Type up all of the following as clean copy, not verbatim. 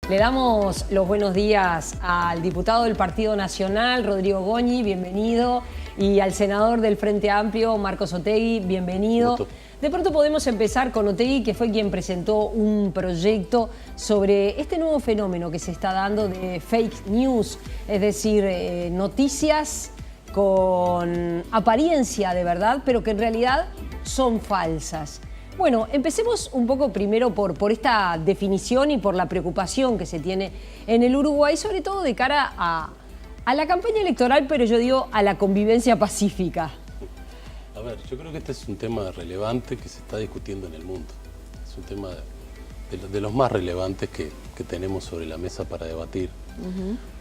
Le damos los buenos días al diputado del Partido Nacional, Rodrigo Goñi, bienvenido, y al senador del Frente Amplio, Marcos Otegi, bienvenido. De pronto podemos empezar con Otegi, que fue quien presentó un proyecto sobre este nuevo fenómeno que se está dando de fake news, es decir, noticias con apariencia de verdad, pero que en realidad son falsas. Bueno, empecemos un poco primero por esta definición y por la preocupación que se tiene en el Uruguay, sobre todo de cara a la campaña electoral, pero yo digo a la convivencia pacífica. A ver, yo creo que este es un tema relevante que se está discutiendo en el mundo. Es un tema de los más relevantes que tenemos sobre la mesa para debatir.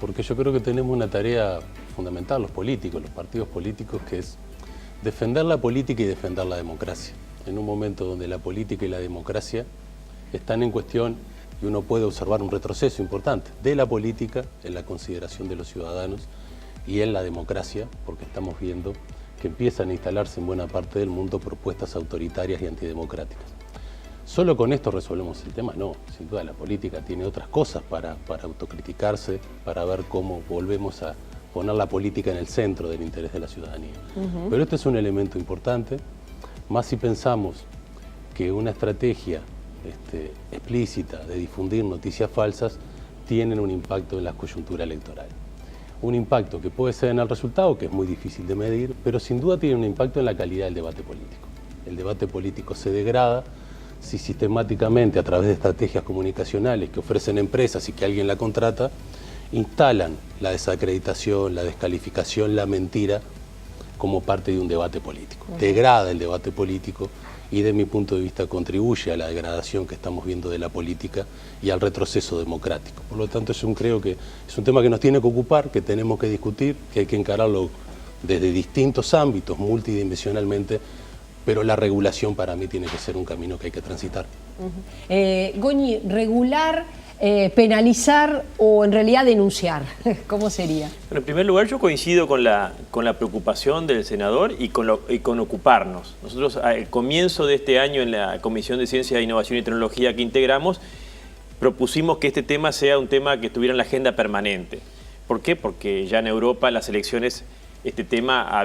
Porque yo creo que tenemos una tarea fundamental, los políticos, los partidos políticos, que es defender la política y defender la democracia. En un momento donde la política y la democracia están en cuestión y uno puede observar un retroceso importante de la política en la consideración de los ciudadanos y en la democracia, porque estamos viendo que empiezan a instalarse en buena parte del mundo propuestas autoritarias y antidemocráticas. ¿Solo con esto resolvemos el tema? No, sin duda la política tiene otras cosas para autocriticarse, para ver cómo volvemos a poner la política en el centro del interés de la ciudadanía. Pero este es un elemento importante. Más si pensamos que una estrategia explícita de difundir noticias falsas tienen un impacto en la coyuntura electoral. Un impacto que puede ser en el resultado, que es muy difícil de medir, pero sin duda tiene un impacto en la calidad del debate político. El debate político se degrada si sistemáticamente, a través de estrategias comunicacionales que ofrecen empresas y que alguien la contrata, instalan la desacreditación, la descalificación, la mentira, como parte de un debate político. Degrada el debate político y, de mi punto de vista, contribuye a la degradación que estamos viendo de la política y al retroceso democrático. Por lo tanto, yo creo que es un tema que nos tiene que ocupar, que tenemos que discutir, que hay que encararlo desde distintos ámbitos, multidimensionalmente, pero la regulación para mí tiene que ser un camino que hay que transitar. Goñi, regular, penalizar o en realidad denunciar, ¿cómo sería? Bueno, en primer lugar, yo coincido con la preocupación del senador y con ocuparnos. Nosotros al comienzo de este año en la Comisión de Ciencia, Innovación y Tecnología que integramos, propusimos que este tema sea un tema que estuviera en la agenda permanente. ¿Por qué? Porque ya en Europa las elecciones este tema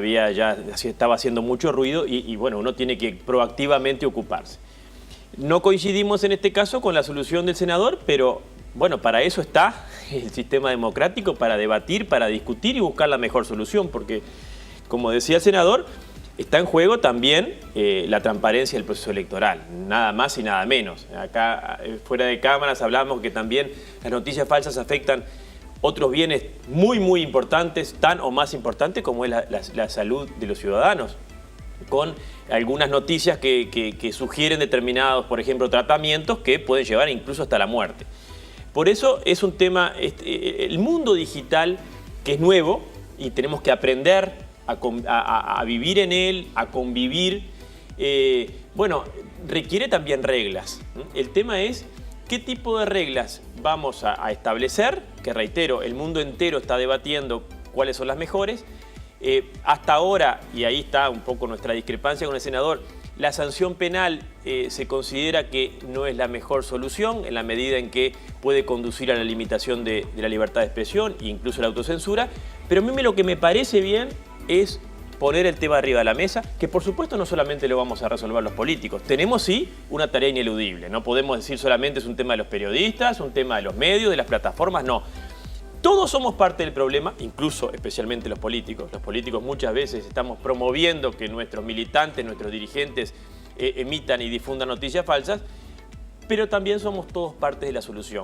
estaba haciendo mucho ruido y bueno, uno tiene que proactivamente ocuparse. No coincidimos en este caso con la solución del senador, pero bueno, para eso está el sistema democrático, para debatir, para discutir y buscar la mejor solución, porque como decía el senador, está en juego también la transparencia del proceso electoral, nada más y nada menos. Acá fuera de cámaras hablamos que también las noticias falsas afectan otros bienes muy importantes, tan o más importantes como es la salud de los ciudadanos, con algunas noticias que sugieren determinados, por ejemplo, tratamientos que pueden llevar incluso hasta la muerte. Por eso es un tema, el mundo digital, que es nuevo y tenemos que aprender a vivir en él, a convivir, bueno, requiere también reglas. El tema es qué tipo de reglas vamos a establecer, que reitero, el mundo entero está debatiendo cuáles son las mejores. Hasta ahora, y ahí está un poco nuestra discrepancia con el senador, la sanción penal se considera que no es la mejor solución en la medida en que puede conducir a la limitación de la libertad de expresión e incluso la autocensura, pero a mí lo que me parece bien es poner el tema arriba de la mesa, que por supuesto no solamente lo vamos a resolver los políticos, tenemos sí una tarea ineludible, no podemos decir solamente es un tema de los periodistas, un tema de los medios, de las plataformas, no. Todos somos parte del problema, incluso especialmente los políticos. Los políticos muchas veces estamos promoviendo que nuestros militantes, nuestros dirigentes emitan y difundan noticias falsas, pero también somos todos parte de la solución.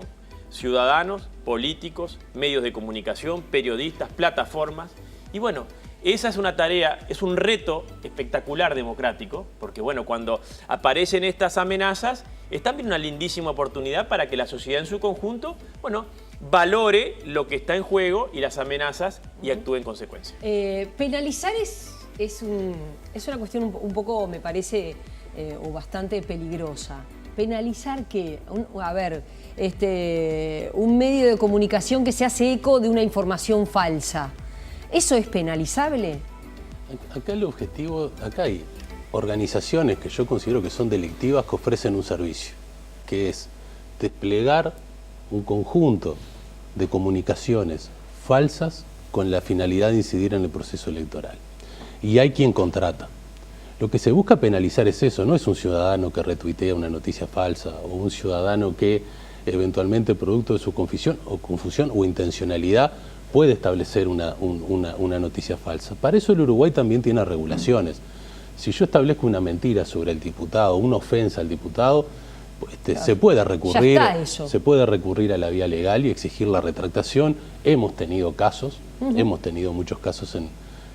Ciudadanos, políticos, medios de comunicación, periodistas, plataformas. Y bueno, esa es una tarea, es un reto espectacular democrático, porque bueno, cuando aparecen estas amenazas, es también una lindísima oportunidad para que la sociedad en su conjunto, bueno, valore lo que está en juego y las amenazas y actúe en consecuencia. Penalizar es una cuestión un poco, me parece, o bastante peligrosa. ¿Penalizar qué? A ver, un medio de comunicación que se hace eco de una información falsa. ¿Eso es penalizable? Acá el objetivo, acá hay organizaciones que yo considero que son delictivas que ofrecen un servicio, que es desplegar un conjunto de comunicaciones falsas con la finalidad de incidir en el proceso electoral. Y hay quien contrata. Lo que se busca penalizar es eso, no es un ciudadano que retuitea una noticia falsa o un ciudadano que eventualmente producto de su confusión o intencionalidad puede establecer una noticia falsa. Para eso el Uruguay también tiene regulaciones. Si yo establezco una mentira sobre el diputado, una ofensa al diputado, claro, se puede recurrir a la vía legal y exigir la retractación. Hemos tenido casos, hemos tenido muchos casos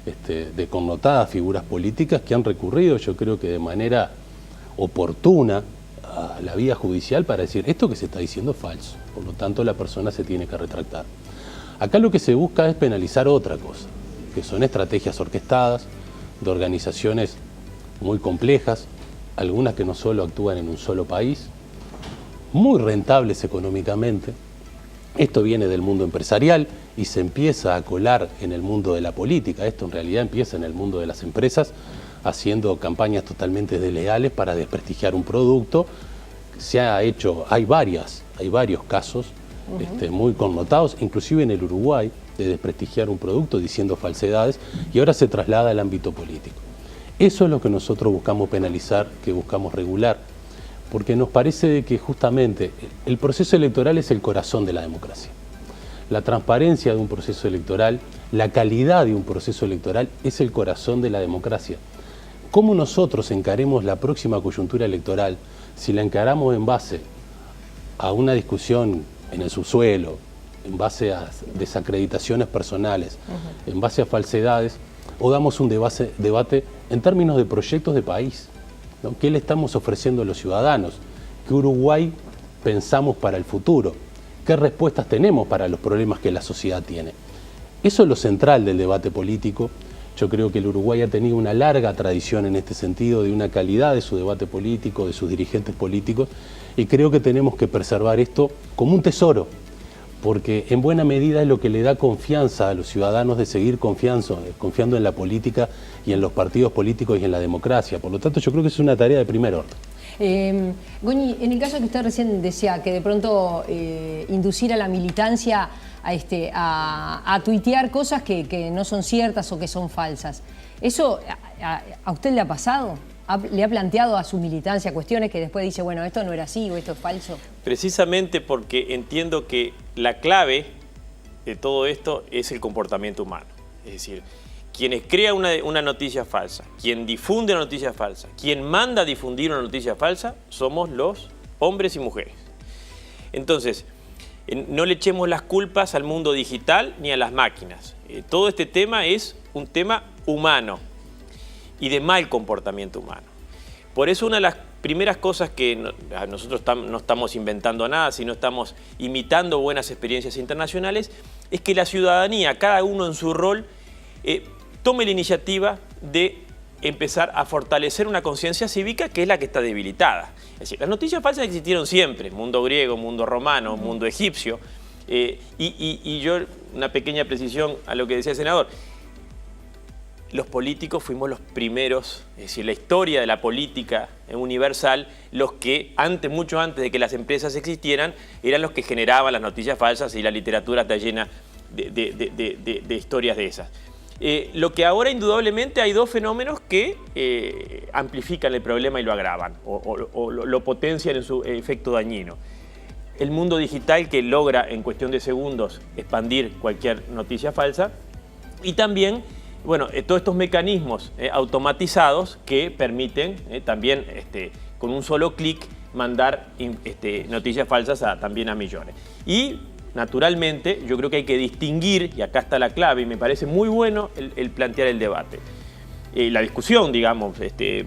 de connotadas figuras políticas que han recurrido, yo creo que de manera oportuna, a la vía judicial para decir esto que se está diciendo es falso, por lo tanto la persona se tiene que retractar. Acá lo que se busca es penalizar otra cosa, que son estrategias orquestadas de organizaciones muy complejas, algunas que no solo actúan en un solo país, muy rentables económicamente. Esto viene del mundo empresarial y se empieza a colar en el mundo de la política. Esto en realidad empieza en el mundo de las empresas, haciendo campañas totalmente desleales para desprestigiar un producto. Se ha hecho, hay varios casos muy connotados, inclusive en el Uruguay, de desprestigiar un producto diciendo falsedades, y ahora se traslada al ámbito político. Eso es lo que nosotros buscamos penalizar, que buscamos regular, porque nos parece que justamente el proceso electoral es el corazón de la democracia. La transparencia de un proceso electoral, la calidad de un proceso electoral es el corazón de la democracia. ¿Cómo nosotros encaremos la próxima coyuntura electoral si la encaramos en base a una discusión en el subsuelo, en base a desacreditaciones personales, en base a falsedades, o damos un debate en términos de proyectos de país, ¿no? ¿Qué le estamos ofreciendo a los ciudadanos? ¿Qué Uruguay pensamos para el futuro? ¿Qué respuestas tenemos para los problemas que la sociedad tiene? Eso es lo central del debate político. Yo creo que el Uruguay ha tenido una larga tradición en este sentido, de una calidad de su debate político, de sus dirigentes políticos, y creo que tenemos que preservar esto como un tesoro, porque en buena medida es lo que le da confianza a los ciudadanos de seguir confiando en la política y en los partidos políticos y en la democracia. Por lo tanto, yo creo que es una tarea de primer orden. Goñi, en el caso que usted recién decía, que de pronto inducir a la militancia a tuitear cosas que no son ciertas o que son falsas, ¿eso a usted le ha pasado? ¿Le ha planteado a su militancia cuestiones que después dice, bueno, esto no era así o esto es falso? Precisamente porque entiendo que la clave de todo esto es el comportamiento humano. Es decir, quienes crean una noticia falsa, quien difunde una noticia falsa, quien manda a difundir una noticia falsa, somos los hombres y mujeres. Entonces, no le echemos las culpas al mundo digital ni a las máquinas. Todo este tema es un tema humano y de mal comportamiento humano. Por eso una de las primeras cosas que nosotros no estamos inventando nada, sino estamos imitando buenas experiencias internacionales, es que la ciudadanía, cada uno en su rol, tome la iniciativa de empezar a fortalecer una conciencia cívica que es la que está debilitada. Es decir, las noticias falsas existieron siempre, mundo griego, mundo romano, mundo egipcio, y yo, una pequeña precisión a lo que decía el senador, los políticos fuimos los primeros, es decir, la historia de la política universal, los que mucho antes de que las empresas existieran, eran los que generaban las noticias falsas, y la literatura está llena de historias de esas. Lo que ahora indudablemente hay dos fenómenos que amplifican el problema y lo agravan, o lo potencian en su efecto dañino. El mundo digital, que logra en cuestión de segundos expandir cualquier noticia falsa, y también, bueno, todos estos mecanismos automatizados que permiten también con un solo clic mandar noticias falsas también a millones. Y naturalmente yo creo que hay que distinguir, y acá está la clave, y me parece muy bueno el plantear el debate. La discusión, digamos,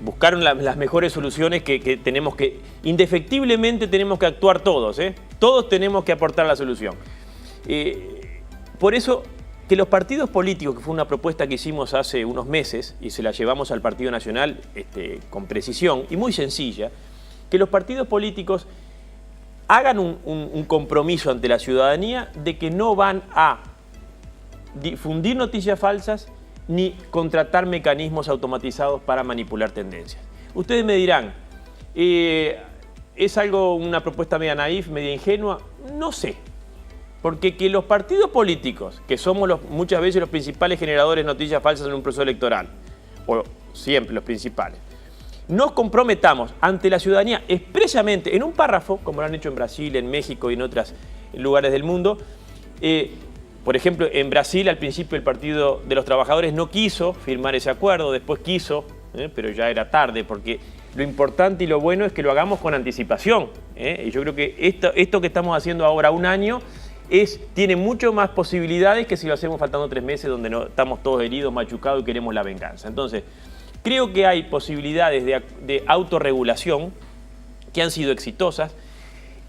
buscar las mejores soluciones que tenemos que, indefectiblemente tenemos que actuar todos, todos tenemos que aportar la solución. Por eso, que los partidos políticos, que fue una propuesta que hicimos hace unos meses y se la llevamos al Partido Nacional con precisión y muy sencilla, que los partidos políticos hagan un compromiso ante la ciudadanía de que no van a difundir noticias falsas ni contratar mecanismos automatizados para manipular tendencias. Ustedes me dirán, ¿Es algo, una propuesta media naif, media ingenua? No sé. Porque que los partidos políticos, que somos muchas veces los principales generadores de noticias falsas en un proceso electoral, o siempre los principales, nos comprometamos ante la ciudadanía expresamente en un párrafo, como lo han hecho en Brasil, en México y en otros lugares del mundo. Por ejemplo, en Brasil al principio el Partido de los Trabajadores no quiso firmar ese acuerdo, después quiso, pero ya era tarde, porque lo importante y lo bueno es que lo hagamos con anticipación. Y yo creo que esto que estamos haciendo ahora un año tiene mucho más posibilidades que si lo hacemos faltando 3 meses donde estamos todos heridos, machucados y queremos la venganza. Entonces, creo que hay posibilidades de autorregulación que han sido exitosas.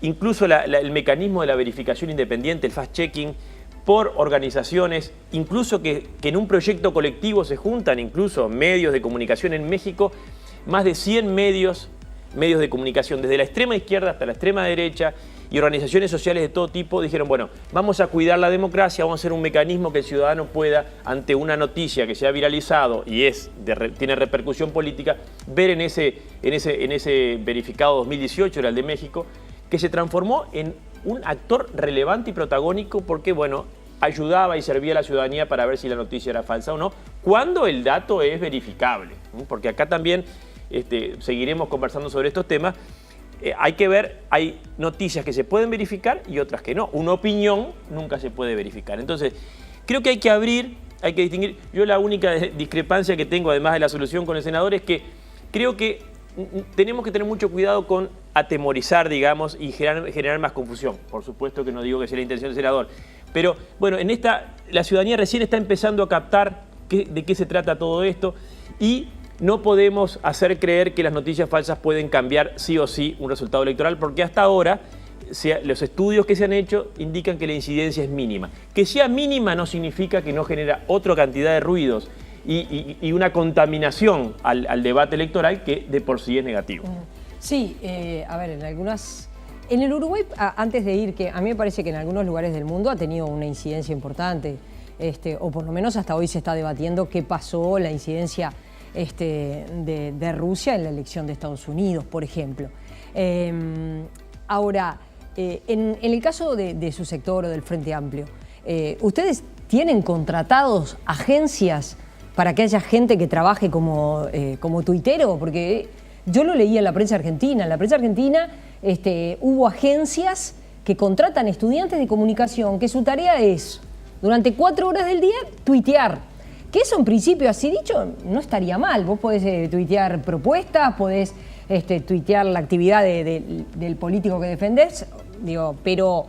Incluso el mecanismo de la verificación independiente, el fast-checking, por organizaciones, incluso que en un proyecto colectivo se juntan incluso medios de comunicación en México, más de 100 medios de comunicación, desde la extrema izquierda hasta la extrema derecha, y organizaciones sociales de todo tipo dijeron, bueno, vamos a cuidar la democracia, vamos a hacer un mecanismo que el ciudadano pueda, ante una noticia que se ha viralizado y tiene repercusión política, ver en ese verificado 2018, era el de México, que se transformó en un actor relevante y protagónico porque, bueno, ayudaba y servía a la ciudadanía para ver si la noticia era falsa o no, cuando el dato es verificable. Porque acá también seguiremos conversando sobre estos temas. Hay que ver, hay noticias que se pueden verificar y otras que no. Una opinión nunca se puede verificar. Entonces, creo que hay que abrir, hay que distinguir. Yo la única discrepancia que tengo, además de la solución con el senador, es que creo que tenemos que tener mucho cuidado con atemorizar, digamos, y generar más confusión. Por supuesto que no digo que sea la intención del senador. Pero, bueno, la ciudadanía recién está empezando a captar de qué se trata todo esto y no podemos hacer creer que las noticias falsas pueden cambiar sí o sí un resultado electoral, porque hasta ahora los estudios que se han hecho indican que la incidencia es mínima. Que sea mínima no significa que no genera otra cantidad de ruidos y una contaminación al debate electoral que de por sí es negativo. Sí, a ver, en el Uruguay, antes de ir, que a mí me parece que en algunos lugares del mundo ha tenido una incidencia importante, o por lo menos hasta hoy se está debatiendo qué pasó, la incidencia de Rusia en la elección de Estados Unidos, por ejemplo. Ahora, en el caso de su sector o del Frente Amplio, ¿ustedes tienen contratados agencias para que haya gente que trabaje como tuitero? Porque yo lo leí en la prensa argentina. En la prensa argentina hubo agencias que contratan estudiantes de comunicación que su tarea es, durante 4 horas del día, tuitear. Que eso en principio, así dicho, no estaría mal. Vos podés tuitear propuestas, podés tuitear la actividad del político que defendés, pero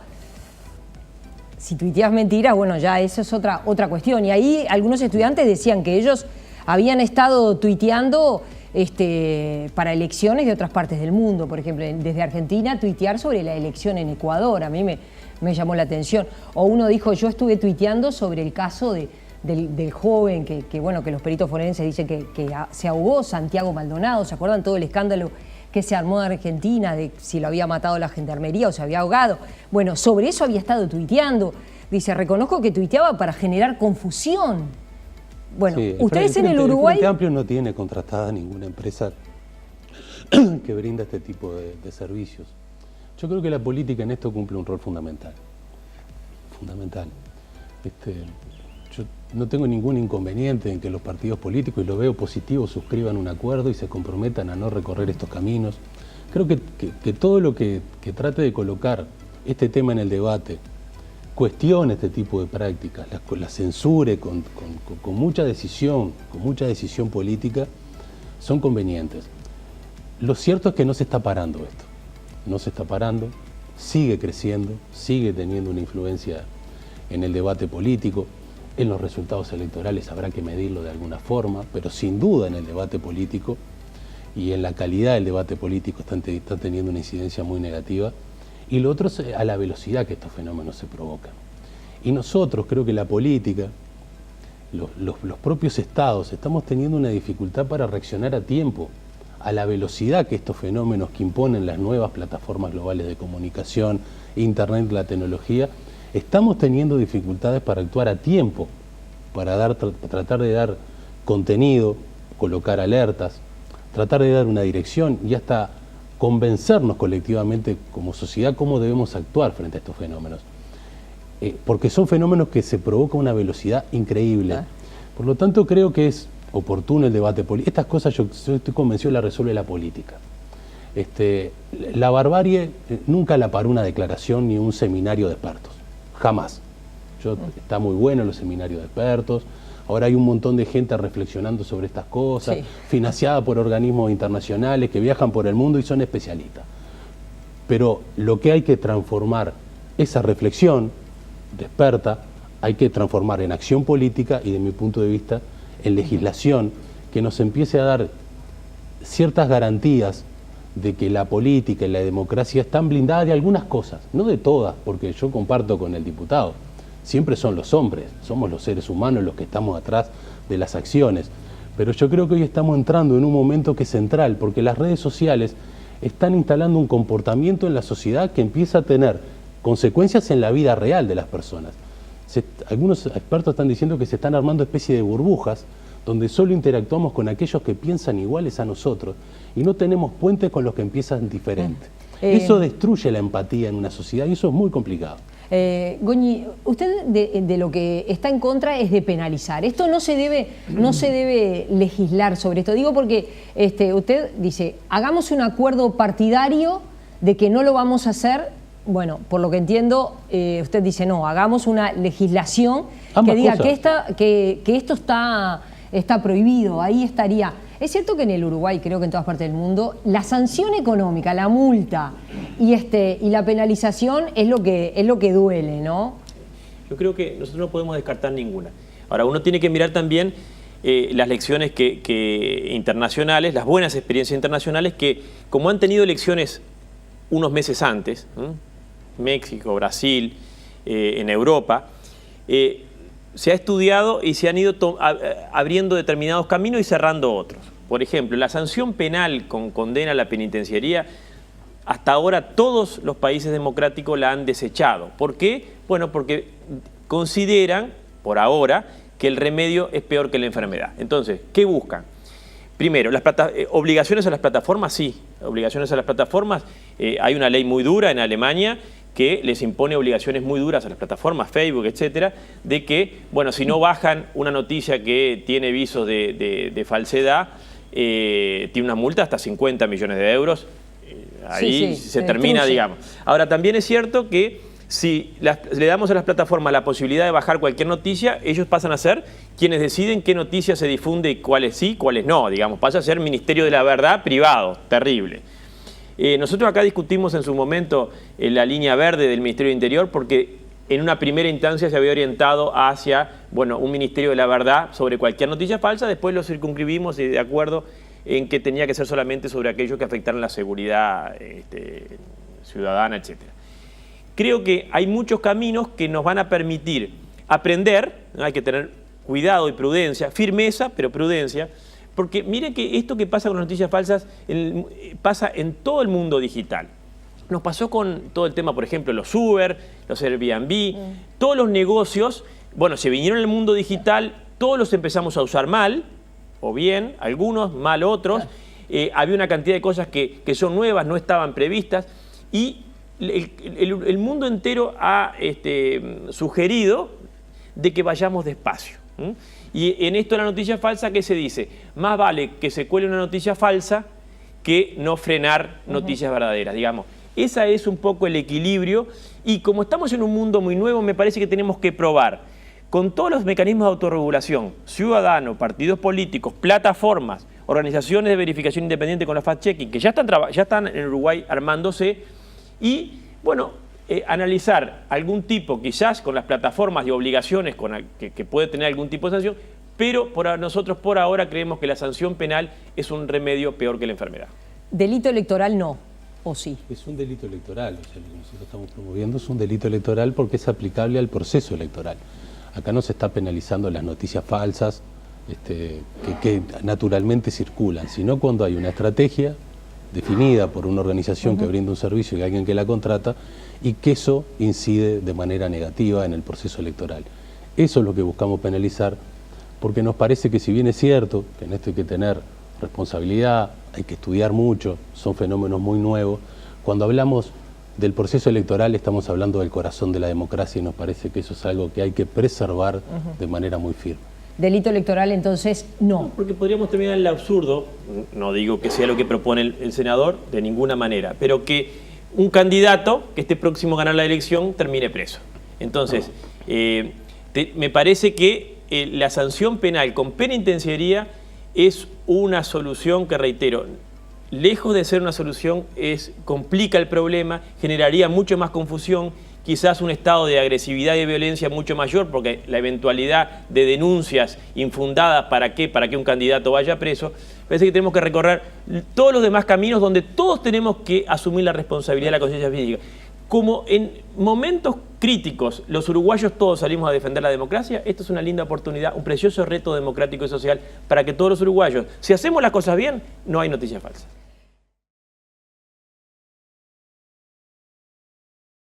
si tuiteás mentiras, bueno, ya eso es otra cuestión. Y ahí algunos estudiantes decían que ellos habían estado tuiteando para elecciones de otras partes del mundo. Por ejemplo, desde Argentina, tuitear sobre la elección en Ecuador. A mí me llamó la atención. O uno dijo, yo estuve tuiteando sobre el caso del joven que los peritos forenses dicen que se ahogó, Santiago Maldonado. ¿Se acuerdan todo el escándalo que se armó en Argentina de si lo había matado la gendarmería o se había ahogado? Bueno, sobre eso había estado tuiteando. Dice, reconozco que tuiteaba para generar confusión. Bueno, sí, ustedes en el Uruguay... El Frente Amplio no tiene contratada ninguna empresa que brinda este tipo de servicios. Yo creo que la política en esto cumple un rol fundamental. Fundamental. Yo no tengo ningún inconveniente en que los partidos políticos, y lo veo positivo, suscriban un acuerdo y se comprometan a no recorrer estos caminos. Creo que todo lo que trate de colocar este tema en el debate, cuestione este tipo de prácticas, la censure con mucha decisión, política, son convenientes. Lo cierto es que no se está parando esto. No se está parando, sigue creciendo, sigue teniendo una influencia en el debate político. En los resultados electorales habrá que medirlo de alguna forma, pero sin duda en el debate político y en la calidad del debate político están teniendo una incidencia muy negativa. Y lo otro es a la velocidad que estos fenómenos se provocan. Y nosotros, creo que la política, los propios estados, estamos teniendo una dificultad para reaccionar a tiempo a la velocidad que estos fenómenos que imponen las nuevas plataformas globales de comunicación, Internet, la tecnología, estamos teniendo dificultades para actuar a tiempo, para tratar de dar contenido, colocar alertas, tratar de dar una dirección y hasta convencernos colectivamente como sociedad cómo debemos actuar frente a estos fenómenos. Porque son fenómenos que se provocan a una velocidad increíble. Por lo tanto, creo que es oportuno el debate político. Estas cosas yo estoy convencido la resuelve la política. La barbarie nunca la paró una declaración ni un seminario de expertos. Jamás. Está muy bueno los seminarios de expertos. Ahora hay un montón de gente reflexionando sobre estas cosas, financiada por organismos internacionales que viajan por el mundo y son especialistas. Pero lo que hay que transformar, esa reflexión de experta, hay que transformar en acción política y, de mi punto de vista, en legislación que nos empiece a dar ciertas garantías de que la política y la democracia están blindadas de algunas cosas, no de todas, porque yo comparto con el diputado. Siempre son los hombres, somos los seres humanos los que estamos atrás de las acciones. Pero yo creo que hoy estamos entrando en un momento que es central, porque las redes sociales están instalando un comportamiento en la sociedad que empieza a tener consecuencias en la vida real de las personas. Algunos expertos están diciendo que se están armando especies de burbujas donde solo interactuamos con aquellos que piensan iguales a nosotros y no tenemos puentes con los que empiezan diferentes. Eso destruye la empatía en una sociedad y eso es muy complicado. Goñi, usted de lo que está en contra es de penalizar. Esto no se debe legislar sobre esto. Digo porque usted dice, hagamos un acuerdo partidario de que no lo vamos a hacer. Bueno, por lo que entiendo, usted dice, no, hagamos una legislación que diga que esto está prohibido, ahí estaría. Es cierto que en el Uruguay, creo que en todas partes del mundo, la sanción económica, la multa y la penalización es lo que duele, ¿no? Yo creo que nosotros no podemos descartar ninguna. Ahora, uno tiene que mirar también las lecciones internacionales, las buenas experiencias internacionales que, como han tenido elecciones unos meses antes, México, Brasil, en Europa, se ha estudiado y se han ido abriendo determinados caminos y cerrando otros. Por ejemplo, la sanción penal con condena a la penitenciaría, hasta ahora todos los países democráticos la han desechado. ¿Por qué? Bueno, porque consideran, por ahora, que el remedio es peor que la enfermedad. Entonces, ¿qué buscan? Primero, obligaciones a las plataformas, sí. Obligaciones a las plataformas. Hay una ley muy dura en Alemania que les impone obligaciones muy duras a las plataformas, Facebook, etcétera, de que, bueno, si no bajan una noticia que tiene visos de falsedad, tiene una multa hasta 50 millones de euros. Ahí se termina, digamos. Ahora, también es cierto que si le damos a las plataformas la posibilidad de bajar cualquier noticia, ellos pasan a ser quienes deciden qué noticia se difunde y cuáles sí, cuáles no, digamos. Pasa a ser Ministerio de la Verdad privado, terrible. Nosotros acá discutimos en su momento la línea verde del Ministerio del Interior porque en una primera instancia se había orientado hacia, bueno, un Ministerio de la Verdad sobre cualquier noticia falsa, después lo circunscribimos de acuerdo en que tenía que ser solamente sobre aquellos que afectaran la seguridad ciudadana, etcétera. Creo que hay muchos caminos que nos van a permitir aprender, ¿no? Hay que tener cuidado y prudencia, firmeza, pero prudencia, porque miren que esto que pasa con las noticias falsas pasa en todo el mundo digital. Nos pasó con todo el tema, por ejemplo, los Uber, los Airbnb, todos los negocios, bueno, se vinieron al mundo digital, todos los empezamos a usar mal, o bien, algunos, mal otros. Había una cantidad de cosas que son nuevas, no estaban previstas, y el mundo entero ha sugerido de que vayamos despacio. Y en esto de la noticia falsa, ¿qué se dice? Más vale que se cuele una noticia falsa que no frenar noticias verdaderas, digamos. Ese es un poco el equilibrio y como estamos en un mundo muy nuevo, me parece que tenemos que probar con todos los mecanismos de autorregulación, ciudadanos, partidos políticos, plataformas, organizaciones de verificación independiente con la fact-checking, que ya están en Uruguay armándose, y bueno, analizar algún tipo, quizás con las plataformas de obligaciones que puede tener algún tipo de sanción, pero nosotros por ahora creemos que la sanción penal es un remedio peor que la enfermedad. ¿Delito electoral no? ¿O sí? Es un delito electoral, o sea, lo que nosotros estamos promoviendo es un delito electoral porque es aplicable al proceso electoral. Acá no se está penalizando las noticias falsas que naturalmente circulan, sino cuando hay una estrategia definida por una organización que brinda un servicio y alguien que la contrata y que eso incide de manera negativa en el proceso electoral. Eso es lo que buscamos penalizar porque nos parece que si bien es cierto que en esto hay que tener responsabilidad, hay que estudiar mucho, son fenómenos muy nuevos. Cuando hablamos del proceso electoral estamos hablando del corazón de la democracia y nos parece que eso es algo que hay que preservar de manera muy firme. Delito electoral, entonces, no. Porque podríamos terminar en el absurdo, no digo que sea lo que propone el senador, de ninguna manera, pero que un candidato que esté próximo a ganar la elección termine preso. Entonces, me parece que la sanción penal con penitenciaría es una solución que, reitero, lejos de ser una solución, complica el problema, generaría mucho más confusión, quizás un estado de agresividad y de violencia mucho mayor, porque la eventualidad de denuncias infundadas, ¿para qué? Para que un candidato vaya preso. Parece que tenemos que recorrer todos los demás caminos donde todos tenemos que asumir la responsabilidad de la conciencia física. Como en momentos críticos los uruguayos todos salimos a defender la democracia, esto es una linda oportunidad, un precioso reto democrático y social para que todos los uruguayos, si hacemos las cosas bien, no hay noticias falsas.